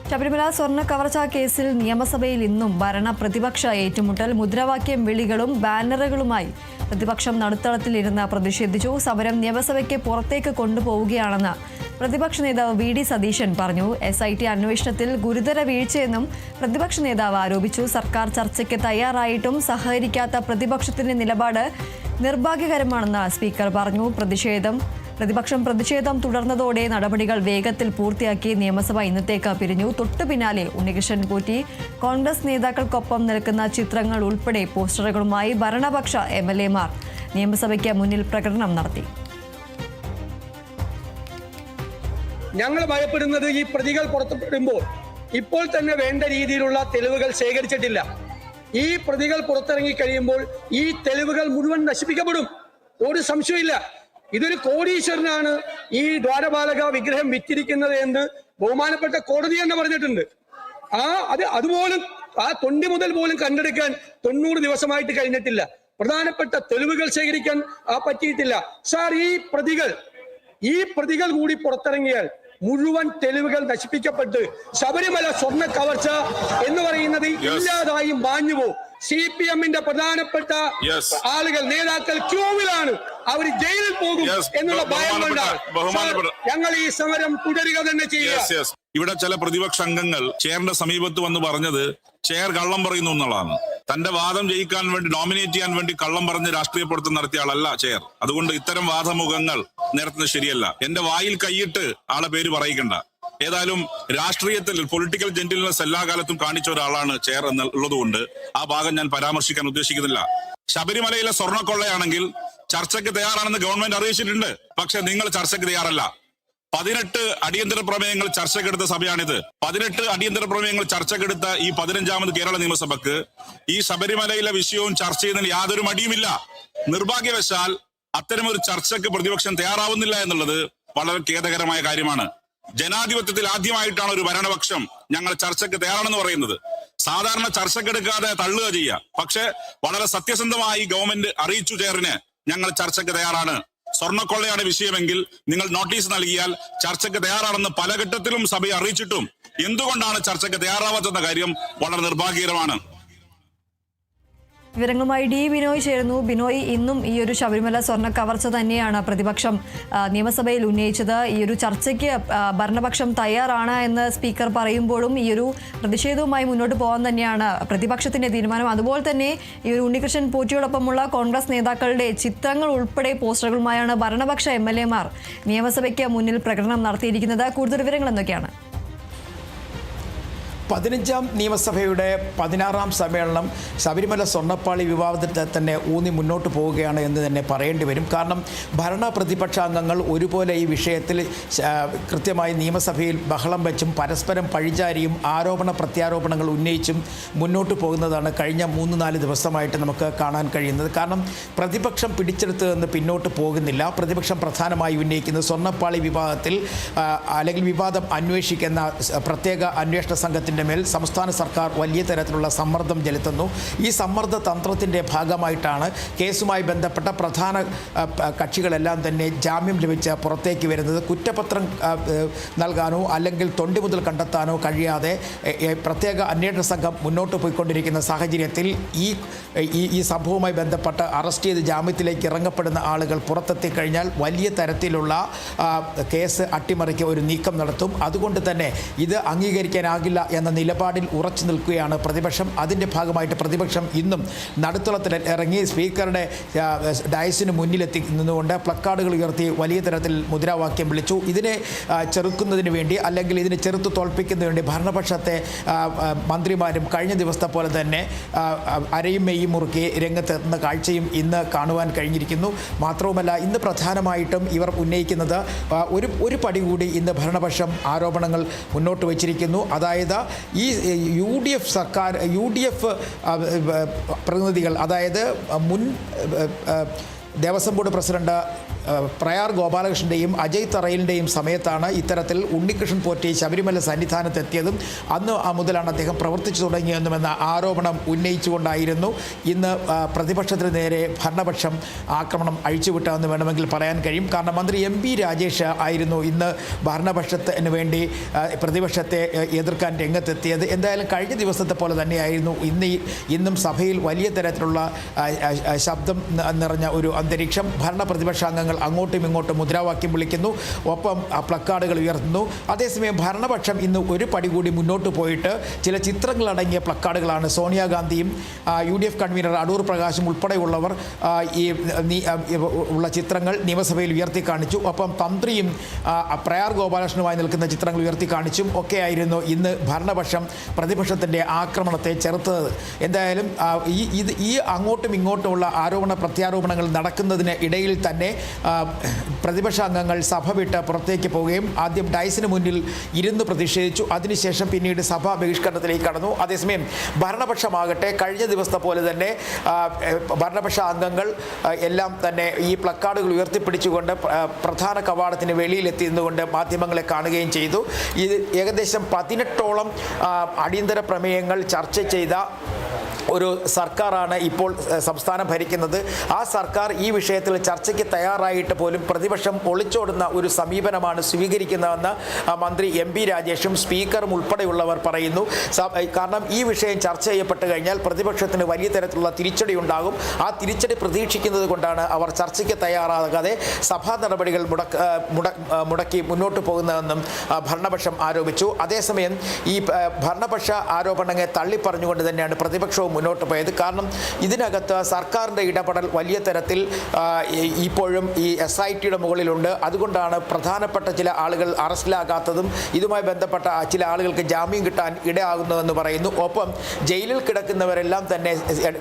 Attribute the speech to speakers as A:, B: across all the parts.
A: ശബരിമല സ്വർണ്ണ കവർച്ചാ കേസിൽ നിയമസഭയിൽ ഇന്നും ഭരണ പ്രതിപക്ഷ ഏറ്റുമുട്ടൽ. മുദ്രാവാക്യം വിളികളും ബാനറുകളുമായി പ്രതിപക്ഷം നടുത്തളത്തിലിരുന്ന് പ്രതിഷേധിച്ചു. സമരം നിയമസഭയ്ക്ക് പുറത്തേക്ക് കൊണ്ടുപോവുകയാണെന്ന് പ്രതിപക്ഷ നേതാവ് വി.ഡി. സതീശൻ പറഞ്ഞു. SIT അന്വേഷണത്തിൽ ഗുരുതര വീഴ്ചയെന്നും പ്രതിപക്ഷ നേതാവ് ആരോപിച്ചു. സർക്കാർ ചർച്ചയ്ക്ക് തയ്യാറായിട്ടും സഹകരിക്കാത്ത പ്രതിപക്ഷത്തിന്റെ നിലപാട് നിർഭാഗ്യകരമാണെന്ന് സ്പീക്കർ പറഞ്ഞു. പ്രതിപക്ഷം പ്രതിഷേധം തുടർന്നതോടെ നടപടികൾ വേഗത്തിൽ പൂർത്തിയാക്കി നിയമസഭ ഇന്നത്തേക്ക് പിരിഞ്ഞു. തൊട്ടു പിന്നാലെ ഉണ്ണികൃഷ്ണൻ പോറ്റി കോൺഗ്രസ് നേതാക്കൾക്കൊപ്പം നിൽക്കുന്ന ചിത്രങ്ങൾ ഉൾപ്പെടെ പോസ്റ്ററുകളുമായി ഭരണപക്ഷ MLA-മാർ നിയമസഭയ്ക്ക് മുന്നിൽ പ്രകടനം നടത്തി.
B: ഞങ്ങൾ ഭയപ്പെടുന്നത് ഈ പ്രതികൾ പുറത്തുവിടുമ്പോൾ ഇപ്പോൾ തന്നെ വേണ്ട രീതിയിലുള്ള തെളിവുകൾ ശേഖരിച്ചിട്ടില്ല. ഈ പ്രതികൾ പുറത്തിറങ്ങി കഴിയുമ്പോൾ ഈ തെളിവുകൾ മുഴുവൻ നശിപ്പിക്കപ്പെടും. ഒരു സംശയമില്ല. ഇതൊരു കോടീശ്വരനാണ് ഈ ദ്വാരപാലക വിഗ്രഹം വിറ്റിരിക്കുന്നത് എന്ന് ബഹുമാനപ്പെട്ട കോടതി തന്നെ പറഞ്ഞിട്ടുണ്ട്. അതുപോലും ആ തൊണ്ടി മുതൽ പോലും കണ്ടെടുക്കാൻ 90 ദിവസമായിട്ട് കഴിഞ്ഞിട്ടില്ല. പ്രധാനപ്പെട്ട തെളിവുകൾ ശേഖരിക്കാൻ പറ്റിയിട്ടില്ല. സാർ, ഈ പ്രതികൾ കൂടി പുറത്തിറങ്ങിയാൽ മുഴുവൻ തെളിവുകൾ നശിപ്പിക്കപ്പെട്ട് ശബരിമല സ്വർണ്ണ കവർച്ച എന്ന് പറയുന്നത് ഇല്ലാതായി മാഞ്ഞുപോകും. CPM-ന്റെ പ്രധാനപ്പെട്ട ആളുകൾ, നേതാക്കൾ ക്യൂവിലാണ്. അവർ ജയിലിൽ പോകും എന്നുള്ള ഭയം കൊണ്ടാണ് ഞങ്ങൾ ഈ സമരം തുടരുക തന്നെ ചെയ്യുക.
C: ഇവിടെ ചില പ്രതിപക്ഷ അംഗങ്ങൾ ചെയറിന്റെ സമീപത്ത് വന്ന് പറഞ്ഞത് ചെയർ കള്ളം പറയുന്നു എന്നുള്ളതാണ്. തന്റെ വാദം ജയിക്കാൻ വേണ്ടി, നോമിനേറ്റ് ചെയ്യാൻ വേണ്ടി കള്ളം പറഞ്ഞ് രാഷ്ട്രീയ പ്രവർത്തനം നടത്തിയ ആളല്ല ചെയർ. അതുകൊണ്ട് ഇത്തരം വാദമുഖങ്ങൾ നേരത്തെ ശരിയല്ല. എന്റെ വായിൽ കൈയിട്ട് ആളെ പേര് പറയിക്കണ്ട. ഏതായാലും രാഷ്ട്രീയത്തിൽ പൊളിറ്റിക്കൽ ജെന്റിൽനെസ് എല്ലാ കാലത്തും കാണിച്ച ഒരാളാണ് ചെയർ എന്നുള്ളതുകൊണ്ട് ആ ഭാഗം ഞാൻ പരാമർശിക്കാൻ ഉദ്ദേശിക്കുന്നില്ല. ശബരിമലയിലെ സ്വർണ്ണക്കൊള്ളയാണെങ്കിൽ ചർച്ചയ്ക്ക് തയ്യാറാണെന്ന് ഗവൺമെന്റ് അറിയിച്ചിട്ടുണ്ട്. പക്ഷെ നിങ്ങൾ ചർച്ചയ്ക്ക് തയ്യാറല്ല. 18 അടിയന്തര പ്രമേയങ്ങൾ ചർച്ചക്കെടുത്ത സഭയാണിത്. 18 അടിയന്തര പ്രമേയങ്ങൾ ചർച്ചക്കെടുത്ത ഈ 15ാമത് കേരള നിയമസഭക്ക് ഈ ശബരിമലയിലെ വിഷയവും ചർച്ച ചെയ്യുന്നതിന് യാതൊരു മടിയുമില്ല. നിർഭാഗ്യവശാൽ അത്തരമൊരു ചർച്ചയ്ക്ക് പ്രതിപക്ഷം തയ്യാറാവുന്നില്ല എന്നുള്ളത് വളരെ ഖേദകരമായ കാര്യമാണ്. ജനാധിപത്യത്തിൽ ആദ്യമായിട്ടാണ് ഒരു ഭരണപക്ഷം ഞങ്ങൾ ചർച്ചയ്ക്ക് തയ്യാറാണെന്ന് പറയുന്നത്. സാധാരണ ചർച്ചക്കെടുക്കാതെ തള്ളുക ചെയ്യുക. പക്ഷെ വളരെ സത്യസന്ധമായി ഗവൺമെന്റ് അറിയിച്ചു ചെയറിന് ഞങ്ങൾ ചർച്ചയ്ക്ക് തയ്യാറാണ്. സ്വർണ്ണക്കൊള്ളയാണ് വിഷയമെങ്കിൽ നിങ്ങൾ നോട്ടീസ് നൽകിയാൽ ചർച്ചയ്ക്ക് തയ്യാറാണെന്ന് പല ഘട്ടത്തിലും സഭയെ അറിയിച്ചിട്ടും എന്തുകൊണ്ടാണ് ചർച്ചയ്ക്ക് തയ്യാറാവാത്തെന്ന കാര്യം വളരെ നിർഭാഗ്യകരമാണ്.
A: വിവരങ്ങളുമായി ഡി ബിനോയ് ചേരുന്നു. ബിനോയ്, ഇന്നും ഈ ഒരു ശബരിമല സ്വർണ്ണ കവർച്ച തന്നെയാണ് പ്രതിപക്ഷം നിയമസഭയിൽ ഉന്നയിച്ചത്. ഈ ഒരു ചർച്ചയ്ക്ക് ഭരണപക്ഷം തയ്യാറാണ് എന്ന് സ്പീക്കർ പറയുമ്പോഴും ഈ ഒരു പ്രതിഷേധവുമായി മുന്നോട്ട് പോകാൻ തന്നെയാണ് പ്രതിപക്ഷത്തിന്റെ തീരുമാനം. അതുപോലെ തന്നെ ഈ ഒരു ഉണ്ണികൃഷ്ണൻ പോറ്റിയോടൊപ്പമുള്ള കോൺഗ്രസ് നേതാക്കളുടെ ചിത്രങ്ങൾ ഉൾപ്പെടെ പോസ്റ്ററുകളുമായാണ് ഭരണപക്ഷ MLA-മാർ നിയമസഭയ്ക്ക് മുന്നിൽ പ്രകടനം നടത്തിയിരിക്കുന്നത്. കൂടുതൽ വിവരങ്ങൾ എന്തൊക്കെയാണ്?
D: 15ാം നിയമസഭയുടെ 16ാം സമ്മേളനം ശബരിമല സ്വർണ്ണപ്പാളി വിവാദത്തിൽ തന്നെ ഊന്നി മുന്നോട്ട് പോവുകയാണ് എന്ന് തന്നെ പറയേണ്ടി വരും. കാരണം ഭരണ പ്രതിപക്ഷ അംഗങ്ങൾ ഒരുപോലെ ഈ വിഷയത്തിൽ കൃത്യമായി നിയമസഭയിൽ ബഹളം വെച്ചും പരസ്പരം പഴിചാരിയും ആരോപണ പ്രത്യാരോപണങ്ങൾ ഉന്നയിച്ചും മുന്നോട്ട് പോകുന്നതാണ് കഴിഞ്ഞ 3-4 ദിവസമായിട്ട് നമുക്ക് കാണാൻ കഴിയുന്നത്. കാരണം പ്രതിപക്ഷം പിടിച്ചെടുത്ത് നിന്ന് പിന്നോട്ട് പോകുന്നില്ല. പ്രതിപക്ഷം പ്രധാനമായി ഉന്നയിക്കുന്നത് സ്വർണ്ണപ്പാളി വിവാദത്തിൽ അല്ലെങ്കിൽ വിവാദം അന്വേഷിക്കുന്ന പ്രത്യേക അന്വേഷണ സംഘത്തിന് മേൽ സംസ്ഥാന സർക്കാർ വലിയ തരത്തിലുള്ള സമ്മർദ്ദം ചെലുത്തുന്നു. ഈ സമ്മർദ്ദ തന്ത്രത്തിൻ്റെ ഭാഗമായിട്ടാണ് കേസുമായി ബന്ധപ്പെട്ട പ്രധാന കക്ഷികളെല്ലാം തന്നെ ജാമ്യം ലഭിച്ച് പുറത്തേക്ക് വരുന്നത്. കുറ്റപത്രം നൽകാനോ അല്ലെങ്കിൽ തൊണ്ടി മുതൽ കണ്ടെത്താനോ കഴിയാതെ പ്രത്യേക അന്വേഷണ സംഘം മുന്നോട്ട് പോയിക്കൊണ്ടിരിക്കുന്ന സാഹചര്യത്തിൽ ഈ സംഭവവുമായി ബന്ധപ്പെട്ട് അറസ്റ്റ് ചെയ്ത് ജാമ്യത്തിലേക്ക് ഇറങ്ങപ്പെടുന്ന ആളുകൾ പുറത്തെത്തിക്കഴിഞ്ഞാൽ വലിയ തരത്തിലുള്ള കേസ് അട്ടിമറിക്ക് ഒരു നീക്കം നടത്തും. അതുകൊണ്ട് തന്നെ ഇത് അംഗീകരിക്കാനാകില്ല എന്ന നിലപാടിൽ ഉറച്ചു നിൽക്കുകയാണ് പ്രതിപക്ഷം. അതിൻ്റെ ഭാഗമായിട്ട് പ്രതിപക്ഷം ഇന്നും നടുത്തളത്തിൽ ഇറങ്ങി സ്പീക്കറുടെ ഡയസിന് മുന്നിലെത്തി നിന്നുകൊണ്ട് പ്ലക്കാർഡുകൾ ഉയർത്തി വലിയ തരത്തിൽ മുദ്രാവാക്യം വിളിച്ചു. ഇതിനെ ചെറുക്കുന്നതിന് വേണ്ടി അല്ലെങ്കിൽ ഇതിനെ ചെറുത്തു തോൽപ്പിക്കുന്നതിന് വേണ്ടി ഭരണപക്ഷത്തെ മന്ത്രിമാരും കഴിഞ്ഞ ദിവസത്തെ പോലെ തന്നെ അരയും മെയ്യും മുറുക്കി രംഗത്തെത്തുന്ന കാഴ്ചയും ഇന്ന് കാണുവാൻ കഴിഞ്ഞിരിക്കുന്നു. മാത്രവുമല്ല, ഇന്ന് പ്രധാനമായിട്ടും ഇവർ ഉന്നയിക്കുന്നത് ഒരു പടി കൂടി ഇന്ന് ഭരണപക്ഷം ആരോപണങ്ങൾ മുന്നോട്ട് വച്ചിരിക്കുന്നു. അതായത് ഈ UDF സർക്കാർ UDF പ്രതിനിധികൾ, അതായത് മുൻ ദേവസ്വം ബോർഡ് പ്രസിഡന്റ് പ്രയാർ ഗോപാലകൃഷ്ണൻ്റെയും അജയ് തറയിലിൻ്റെയും സമയത്താണ് ഇത്തരത്തിൽ ഉണ്ണികൃഷ്ണൻ പോറ്റി ശബരിമല സന്നിധാനത്തെത്തിയതും അന്ന് മുതലാണ് അദ്ദേഹം പ്രവർത്തിച്ചു തുടങ്ങിയെന്നുമെന്ന ആരോപണം ഉന്നയിച്ചുകൊണ്ടായിരുന്നു ഇന്ന് പ്രതിപക്ഷത്തിന് നേരെ ഭരണപക്ഷം ആക്രമണം അഴിച്ചുവിട്ടതെന്ന് വേണമെങ്കിൽ പറയാൻ കഴിയും. കാരണം മന്ത്രി MP രാജേഷ് ആയിരുന്നു ഇന്ന് ഭരണപക്ഷത്തിന് വേണ്ടി പ്രതിപക്ഷത്തെ എതിർക്കാൻ രംഗത്തെത്തിയത്. എന്തായാലും കഴിഞ്ഞ ദിവസത്തെ പോലെ തന്നെയായിരുന്നു ഇന്നും സഭയിൽ വലിയ തരത്തിലുള്ള ശബ്ദം നിറഞ്ഞ ഒരു അന്തരീക്ഷം. ഭരണ പ്രതിപക്ഷാംഗങ്ങൾ അങ്ങോട്ടും ഇങ്ങോട്ടും മുദ്രാവാക്യം വിളിക്കുന്നു, ഒപ്പം പ്ലക്കാർഡുകൾ ഉയർത്തുന്നു. അതേസമയം ഭരണപക്ഷം ഇന്ന് ഒരു പടി കൂടി മുന്നോട്ട് പോയിട്ട് ചില ചിത്രങ്ങളടങ്ങിയ പ്ലക്കാർഡുകളാണ് സോണിയാഗാന്ധിയും UDF കൺവീനർ അടൂർ പ്രകാശും ഉൾപ്പെടെയുള്ളവർ ഉള്ള ചിത്രങ്ങൾ നിയമസഭയിൽ ഉയർത്തി കാണിച്ചു. ഒപ്പം തന്ത്രിയും പ്രയാർ ഗോപാലകൃഷ്ണനുമായി നിൽക്കുന്ന ചിത്രങ്ങൾ ഉയർത്തി കാണിച്ചും ഒക്കെയായിരുന്നു ഇന്ന് ഭരണപക്ഷം പ്രതിപക്ഷത്തിൻ്റെ ആക്രമണത്തെ ചെറുത്തത്. എന്തായാലും ഈ അങ്ങോട്ടും ഇങ്ങോട്ടുമുള്ള ആരോപണ പ്രത്യാരോപണങ്ങൾ നടക്കുന്നതിന് ഇടയിൽ തന്നെ പ്രതിപക്ഷ അംഗങ്ങൾ സഭ വിട്ട് പുറത്തേക്ക് പോവുകയും ആദ്യം ഡയസിന് മുന്നിൽ ഇരുന്ന് പ്രതിഷേധിച്ചു. അതിനുശേഷം പിന്നീട് സഭാ ബഹിഷ്കരണത്തിലേക്ക് കടന്നു. അതേസമയം ഭരണപക്ഷമാകട്ടെ കഴിഞ്ഞ ദിവസത്തെ പോലെ തന്നെ ഭരണപക്ഷ അംഗങ്ങൾ എല്ലാം തന്നെ ഈ പ്ലക്കാർഡുകൾ ഉയർത്തിപ്പിടിച്ചുകൊണ്ട് പ്രധാന കവാടത്തിന് വെളിയിലെത്തിയതുകൊണ്ട് മാധ്യമങ്ങളെ കാണുകയും ചെയ്തു. ഇത് ഏകദേശം 18ഓളം അടിയന്തര പ്രമേയങ്ങൾ ചർച്ച ചെയ്ത ഒരു സർക്കാരാണ് ഇപ്പോൾ സംസ്ഥാനം ഭരിക്കുന്നത്. ആ സർക്കാർ ഈ വിഷയത്തിൽ ചർച്ചയ്ക്ക് തയ്യാറായിട്ട് പോലും പ്രതിപക്ഷം ഒളിച്ചോടുന്ന ഒരു സമീപനമാണ് സ്വീകരിക്കുന്നതെന്ന് മന്ത്രി MP രാജേഷും സ്പീക്കറും ഉൾപ്പെടെയുള്ളവർ പറയുന്നു. കാരണം ഈ വിഷയം ചർച്ച ചെയ്യപ്പെട്ട് കഴിഞ്ഞാൽ പ്രതിപക്ഷത്തിന് വലിയ തരത്തിലുള്ള തിരിച്ചടി ഉണ്ടാകും. ആ തിരിച്ചടി പ്രതീക്ഷിക്കുന്നത് കൊണ്ടാണ് അവർ ചർച്ചയ്ക്ക് തയ്യാറാകാതെ സഭാ നടപടികൾ മുടക്കി മുന്നോട്ട് പോകുന്നതെന്നും ഭരണപക്ഷം ആരോപിച്ചു. അതേസമയം ഈ ഭരണപക്ഷ ആരോപണങ്ങളെ തള്ളിപ്പറഞ്ഞുകൊണ്ട് തന്നെയാണ് പ്രതിപക്ഷവും മുന്നോട്ട് പോയത്. കാരണം ഇതിനകത്ത് സർക്കാരിൻ്റെ ഇടപെടൽ വലിയ തരത്തിൽ ഇപ്പോഴും ഈ SITയുടെ മുകളിലുണ്ട്. അതുകൊണ്ടാണ് പ്രധാനപ്പെട്ട ചില ആളുകൾ അറസ്റ്റിലാകാത്തതും ഇതുമായി ബന്ധപ്പെട്ട ചില ആളുകൾക്ക് ജാമ്യം കിട്ടാൻ ഇടയാകുന്നതെന്ന് പറയുന്നു. ഒപ്പം ജയിലിൽ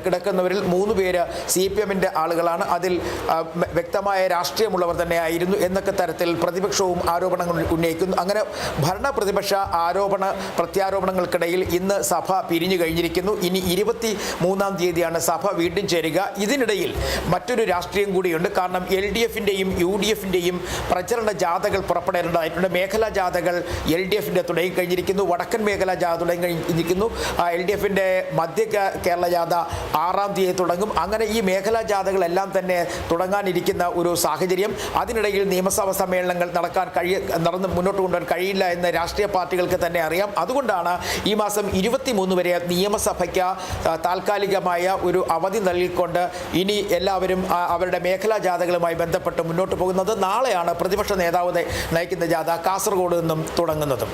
D: കിടക്കുന്നവരിൽ 3 പേര് CPMൻ്റെ ആളുകളാണ്. അതിൽ വ്യക്തമായ രാഷ്ട്രീയമുള്ളവർ തന്നെ ആയിരുന്നു എന്നൊക്കെ തരത്തിൽ പ്രതിപക്ഷവും ആരോപണങ്ങൾ ഉന്നയിക്കുന്നു. അങ്ങനെ ഭരണ പ്രതിപക്ഷ പ്രത്യാരോപണങ്ങൾക്കിടയിൽ ഇന്ന് സഭ പിരിഞ്ഞു കഴിഞ്ഞിരിക്കുന്നു. ഇനി 23-ാം തീയതിയാണ് സഭ വീണ്ടും ചേരുക. ഇതിനിടയിൽ മറ്റൊരു രാഷ്ട്രീയം കൂടിയുണ്ട്. കാരണം LDFൻ്റെയും UDFൻ്റെയും പ്രചരണ ജാഥകൾ പുറപ്പെടേണ്ടതായിട്ടുണ്ട്. മേഖലാ ജാഥകൾ LDFൻ്റെ തുടങ്ങിക്കഴിഞ്ഞിരിക്കുന്നു. വടക്കൻ മേഖലാ ജാഥ തുടങ്ങിക്കഴിഞ്ഞിരിക്കുന്നു. LDFൻ്റെ മധ്യ കേരള ജാഥ 6-ാം തീയതി തുടങ്ങും. അങ്ങനെ ഈ മേഖലാ ജാഥകളെല്ലാം തന്നെ തുടങ്ങാനിരിക്കുന്ന ഒരു സാഹചര്യം. അതിനിടയിൽ നിയമസഭാ സമ്മേളനങ്ങൾ നടന്ന് മുന്നോട്ട് കൊണ്ടുപോകാൻ കഴിയില്ല എന്ന് രാഷ്ട്രീയ പാർട്ടികൾക്ക് തന്നെ അറിയാം. അതുകൊണ്ടാണ് ഈ മാസം 23 വരെ നിയമസഭയ്ക്ക് താൽക്കാലികമായ ഒരു അവധി നൽകിക്കൊണ്ട് ഇനി എല്ലാവരും അവരുടെ മേഖലാ ജാഥകളുമായി ബന്ധപ്പെട്ട് മുന്നോട്ട് പോകുന്നത്. നാളെയാണ് പ്രതിപക്ഷ നേതാവ് നയിക്കുന്ന ജാഥ കാസർഗോഡ് നിന്നും തുടങ്ങുന്നത്.